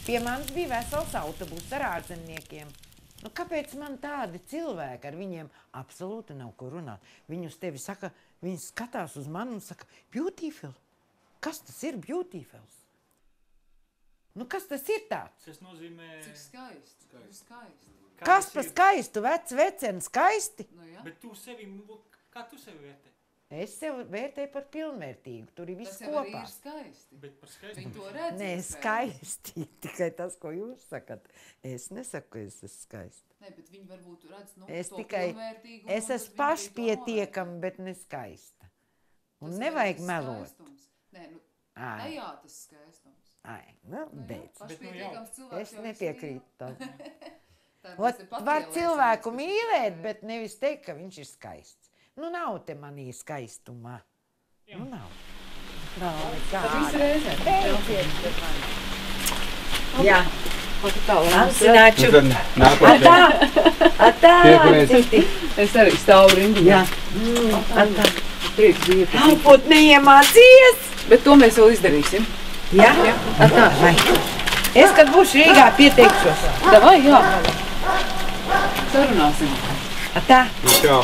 Pie manis bija vesels autobus ar ārzemniekiem. Nu, kāpēc man tādi cilvēki, ar viņiem absolūti nav ko runāt? Viņi uz tevi saka, viņi skatās uz mani un saka, beautiful. Kas tas ir beautiful? Nu, kas tas ir tāds? Tas nozīmē... Cik skaisti. Skaisti. Kas pa skaistu, veceni skaisti? Nu, jā. Bet tu sevi, kā tu sevi vērtē? Es sev vērtēju par pilnvērtīgu, tur ir viss Tas jau arī kopā. ir skaisti. Bet par skaistu. Viņi to redz. Nē, skaisti, tikai tas, ko jūs sakat. Es nesaku, ka es esmu skaisti. Nē, bet viņi varbūt redz, nu, Es to tikai, pilnvērtīgumu, es un esmu tad viņi arī to pašpietiekama, bet ne skaista. Un Tas nevajag ir melot. skaistums. Nē, nu, Ai. tajā tas skaistums. Ai, nu, Nu, jā, beidz. pašpietiekams cilvēks Es jau nepiekrītu tam. Tā Ot, tas ir var patielēšanās, cilvēku kas ir mīlēt, tā, bet nevis teikt, ka viņš ir skaists. Nu, nav te manī skaistumā. Nu, nav. Nav nekāda. visu reizē. Beidziet pret mani. Jā. Apzināču. Atā, atā, Citi. Es arī stāvu rindu. jā, Atā. Prieks bija. Elpot neiemācījies. Bet to mēs vēl izdarīsim. Jā, atā, vai. Es, kad būšu Rīgā, pieteikšos. Davai, jā. Sarunāsim. Atā. Čau.